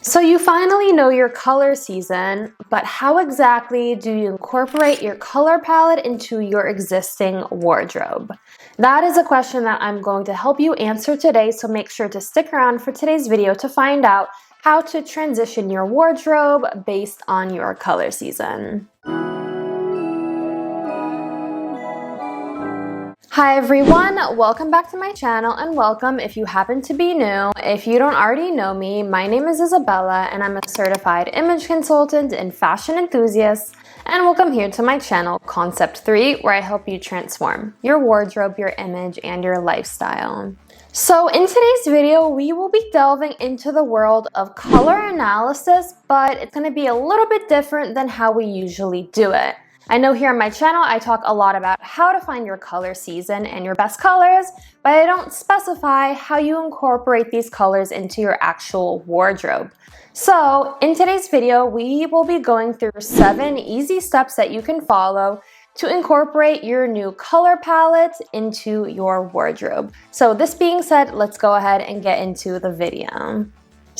So you finally know your color season, but how exactly do you incorporate your color palette into your existing wardrobe? That is a question that I'm going to help you answer today, so make sure to stick around for today's video to find out how to transition your wardrobe based on your color season. Hi everyone, welcome back to my channel, and welcome if you happen to be new. If you don't already know me, my name is Isabella and I'm a certified image consultant and fashion enthusiast, and welcome here to my channel Concept3, where I help you transform your wardrobe, your image, and your lifestyle. So in today's video, we will be delving into the world of color analysis, but it's going to be a little bit different than how we usually do it. I know here on my channel, I talk a lot about how to find your color season and your best colors, but I don't specify how you incorporate these colors into your actual wardrobe. So in today's video, we will be going through 7 easy steps that you can follow to incorporate your new color palette into your wardrobe. So this being said, let's go ahead and get into the video.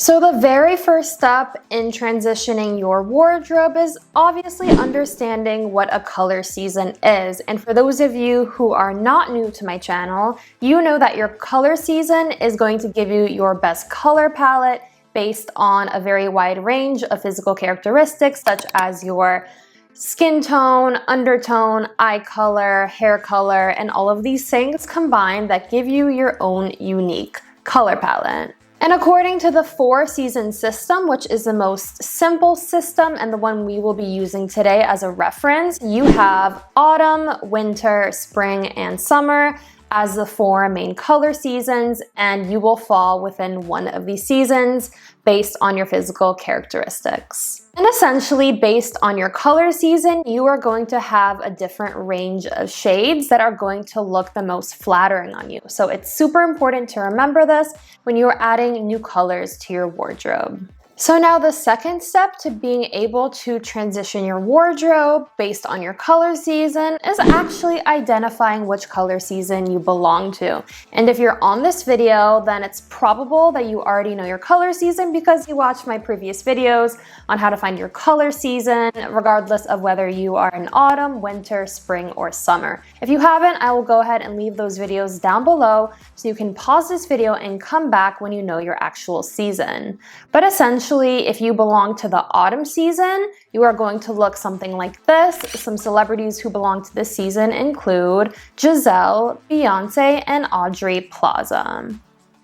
So the very first step in transitioning your wardrobe is obviously understanding what a color season is. And for those of you who are not new to my channel, you know that your color season is going to give you your best color palette based on a very wide range of physical characteristics such as your skin tone, undertone, eye color, hair color, and all of these things combined that give you your own unique color palette. And according to the 4-season system, which is the most simple system and the one we will be using today as a reference, you have autumn, winter, spring, and summer as the 4 main color seasons, and you will fall within one of these seasons based on your physical characteristics. And essentially, based on your color season, you are going to have a different range of shades that are going to look the most flattering on you. So it's super important to remember this when you are adding new colors to your wardrobe. So now the second step to being able to transition your wardrobe based on your color season is actually identifying which color season you belong to. And if you're on this video, then it's probable that you already know your color season because you watched my previous videos on how to find your color season, regardless of whether you are in autumn, winter, spring, or summer. If you haven't, I will go ahead and leave those videos down below so you can pause this video and come back when you know your actual season. But essentially, if you belong to the autumn season, you are going to look something like this. Some celebrities who belong to this season include Giselle, Beyonce, and Aubrey Plaza.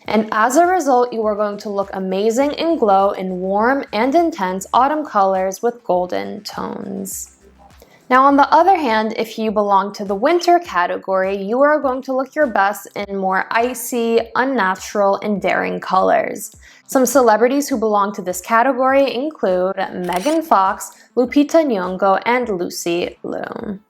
And as a result, you are going to look amazing and glow in warm and intense autumn colors with golden tones. Now, on the other hand, if you belong to the winter category, you are going to look your best in more icy, unnatural, and daring colors. Some celebrities who belong to this category include Megan Fox, Lupita Nyong'o, and Lucy Liu.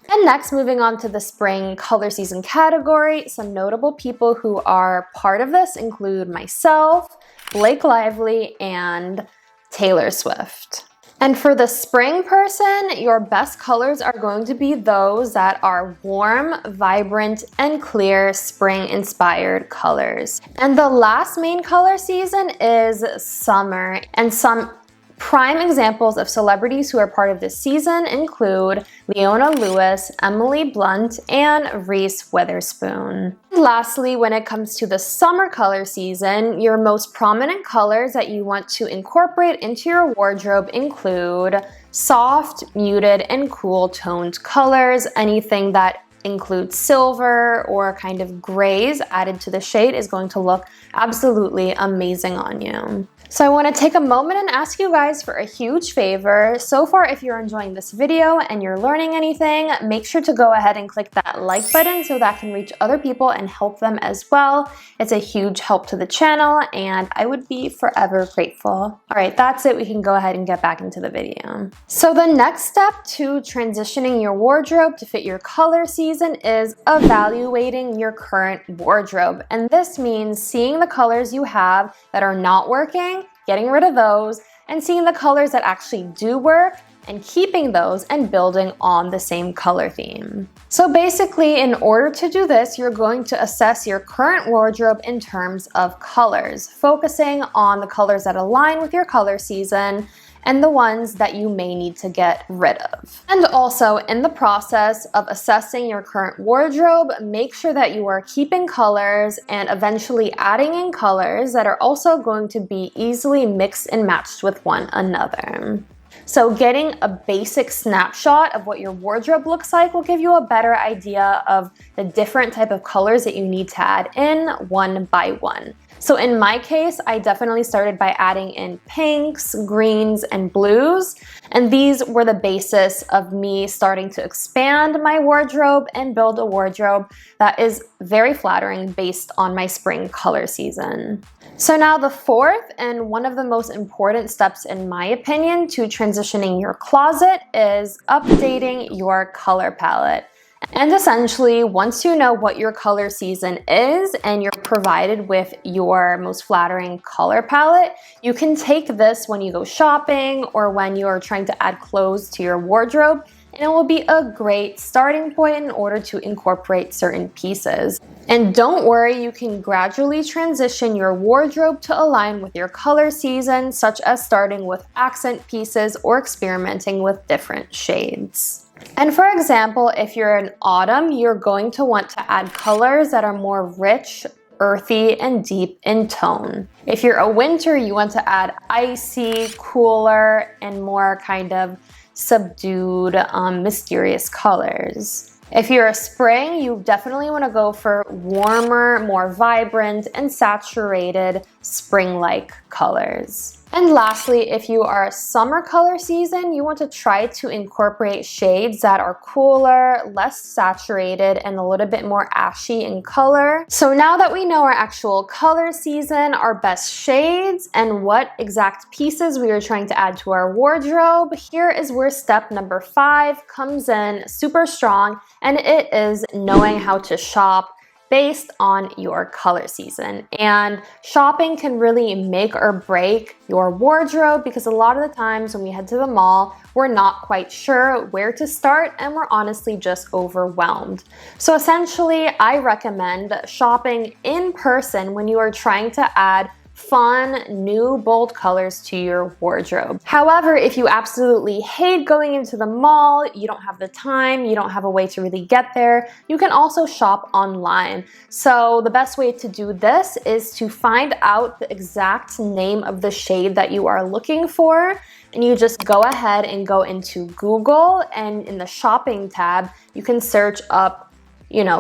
And next, moving on to the spring color season category, some notable people who are part of this include myself, Blake Lively, and Taylor Swift. And for the spring person, your best colors are going to be those that are warm, vibrant, and clear spring-inspired colors. And the last main color season is summer, and some prime examples of celebrities who are part of this season include Leona Lewis, Emily Blunt, and Reese Witherspoon. Lastly, when it comes to the summer color season, your most prominent colors that you want to incorporate into your wardrobe include soft, muted, and cool toned colors. Anything that includes silver or kind of grays added to the shade is going to look absolutely amazing on you. So I want to take a moment and ask you guys for a huge favor. So far, if you're enjoying this video and you're learning anything, make sure to go ahead and click that like button so that can reach other people and help them as well. It's a huge help to the channel and I would be forever grateful. All right, that's it. We can go ahead and get back into the video. So the next step to transitioning your wardrobe to fit your color season is evaluating your current wardrobe. And this means seeing the colors you have that are not working, getting rid of those, and seeing the colors that actually do work and keeping those and building on the same color theme. So basically, in order to do this, you're going to assess your current wardrobe in terms of colors, focusing on the colors that align with your color season and the ones that you may need to get rid of. And also, in the process of assessing your current wardrobe, make sure that you are keeping colors and eventually adding in colors that are also going to be easily mixed and matched with one another. So getting a basic snapshot of what your wardrobe looks like will give you a better idea of the different type of colors that you need to add in one by one. So in my case, I definitely started by adding in pinks, greens, and blues. And these were the basis of me starting to expand my wardrobe and build a wardrobe that is very flattering based on my spring color season. So now the fourth and one of the most important steps in my opinion to transitioning your closet is updating your color palette. And essentially, once you know what your color season is and you're provided with your most flattering color palette, you can take this when you go shopping or when you're trying to add clothes to your wardrobe, and it will be a great starting point in order to incorporate certain pieces. And don't worry, you can gradually transition your wardrobe to align with your color season, such as starting with accent pieces or experimenting with different shades. And for example, if you're in autumn, you're going to want to add colors that are more rich, earthy, and deep in tone. If you're a winter, you want to add icy, cooler, and more kind of subdued, mysterious colors. If you're a spring, you definitely want to go for warmer, more vibrant, and saturated spring-like colors. And lastly, if you are a summer color season, you want to try to incorporate shades that are cooler, less saturated, and a little bit more ashy in color. So now that we know our actual color season, our best shades, and what exact pieces we are trying to add to our wardrobe, here is where step number 5 comes in super strong, and it is knowing how to shop based on your color season. And shopping can really make or break your wardrobe because a lot of the times when we head to the mall, we're not quite sure where to start and we're honestly just overwhelmed. So essentially, I recommend shopping in person when you are trying to add fun, new, bold colors to your wardrobe. However, if you absolutely hate going into the mall, you don't have the time, you don't have a way to really get there, you can also shop online. So the best way to do this is to find out the exact name of the shade that you are looking for, and you just go ahead and go into Google, and in the shopping tab, you can search up,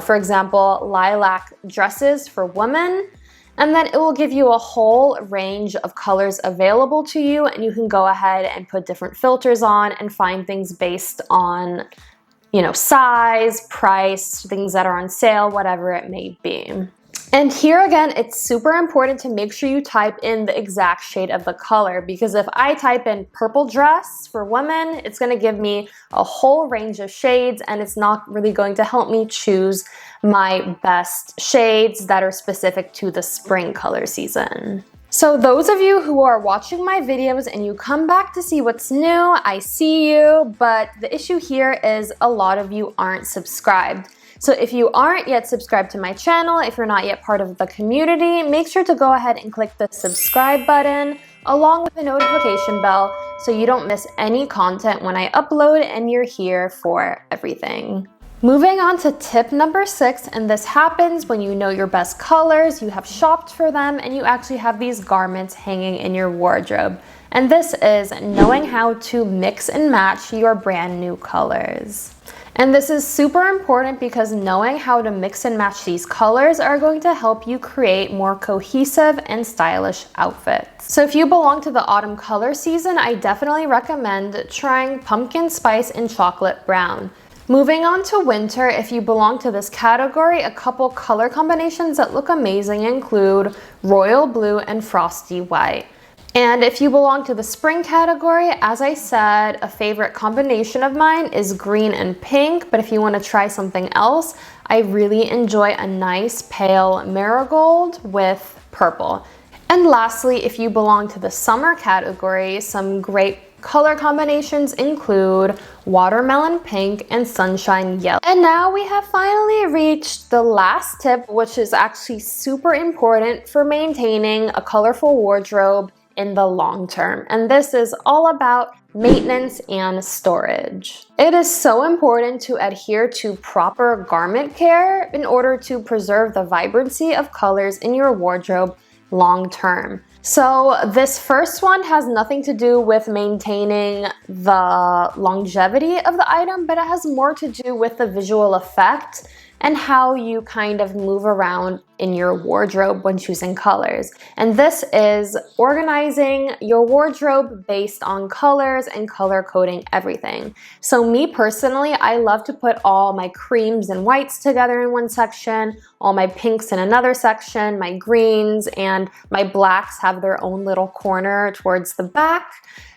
for example, lilac dresses for women. And then it will give you a whole range of colors available to you, and you can go ahead and put different filters on and find things based on, size, price, things that are on sale, whatever it may be. And here again, it's super important to make sure you type in the exact shade of the color, because if I type in purple dress for women, it's going to give me a whole range of shades, and it's not really going to help me choose my best shades that are specific to the spring color season. So those of you who are watching my videos and you come back to see what's new, I see you, but the issue here is a lot of you aren't subscribed. So if you aren't yet subscribed to my channel, if you're not yet part of the community, make sure to go ahead and click the subscribe button along with the notification bell so you don't miss any content when I upload and you're here for everything. Moving on to tip number 6, and this happens when you know your best colors, you have shopped for them, and you actually have these garments hanging in your wardrobe. And this is knowing how to mix and match your brand new colors. And this is super important because knowing how to mix and match these colors are going to help you create more cohesive and stylish outfits. So if you belong to the autumn color season, I definitely recommend trying pumpkin spice and chocolate brown. Moving on to winter, if you belong to this category, a couple color combinations that look amazing include royal blue and frosty white. And if you belong to the spring category, as I said, a favorite combination of mine is green and pink, but if you want to try something else, I really enjoy a nice pale marigold with purple. And lastly, if you belong to the summer category, some great Color combinations include watermelon pink and sunshine yellow. And now we have finally reached the last tip, which is actually super important for maintaining a colorful wardrobe in the long term. And this is all about maintenance and storage. It is so important to adhere to proper garment care in order to preserve the vibrancy of colors in your wardrobe long term. So this first one has nothing to do with maintaining the longevity of the item, but it has more to do with the visual effect and how you kind of move around in your wardrobe when choosing colors. And this is organizing your wardrobe based on colors and color coding everything. So me personally, I love to put all my creams and whites together in one section, all my pinks in another section, my greens and my blacks have their own little corner towards the back.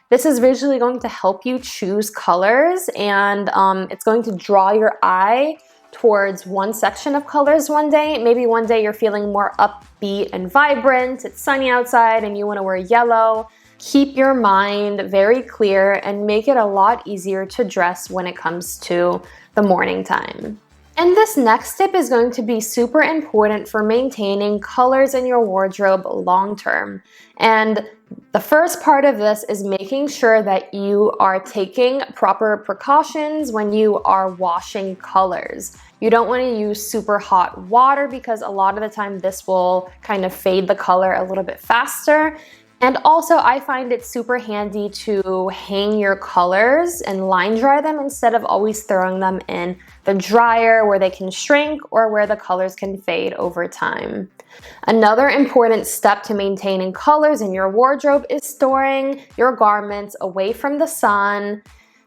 This is visually going to help you choose colors, and it's going to draw your eye towards one section of colors one day. Maybe one day you're feeling more upbeat and vibrant, it's sunny outside and you want to wear yellow. Keep your mind very clear and make it a lot easier to dress when it comes to the morning time. And this next tip is going to be super important for maintaining colors in your wardrobe long term. And the first part of this is making sure that you are taking proper precautions when you are washing colors. You don't want to use super hot water because a lot of the time this will kind of fade the color a little bit faster. And also I find it super handy to hang your colors and line dry them instead of always throwing them in the dryer where they can shrink or where the colors can fade over time. Another important step to maintaining colors in your wardrobe is storing your garments away from the sun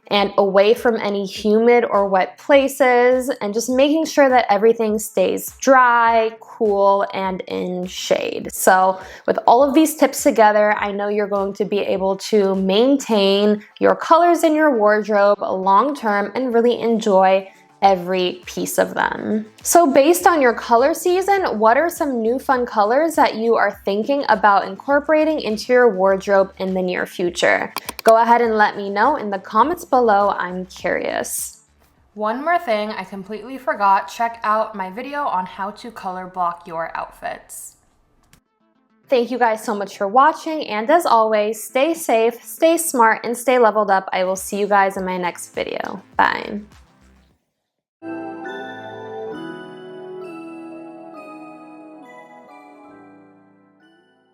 and away from any humid or wet places, and just making sure that everything stays dry, cool, and in shade. So with all of these tips together, I know you're going to be able to maintain your colors in your wardrobe long term and really enjoy every piece of them. So based on your color season, what are some new fun colors that you are thinking about incorporating into your wardrobe in the near future? Go ahead and let me know in the comments below. I'm curious. One more thing, I completely forgot. Check out my video on how to color block your outfits. Thank you guys so much for watching, and as always, stay safe, stay smart, and stay leveled up. I will see you guys in my next video. Bye.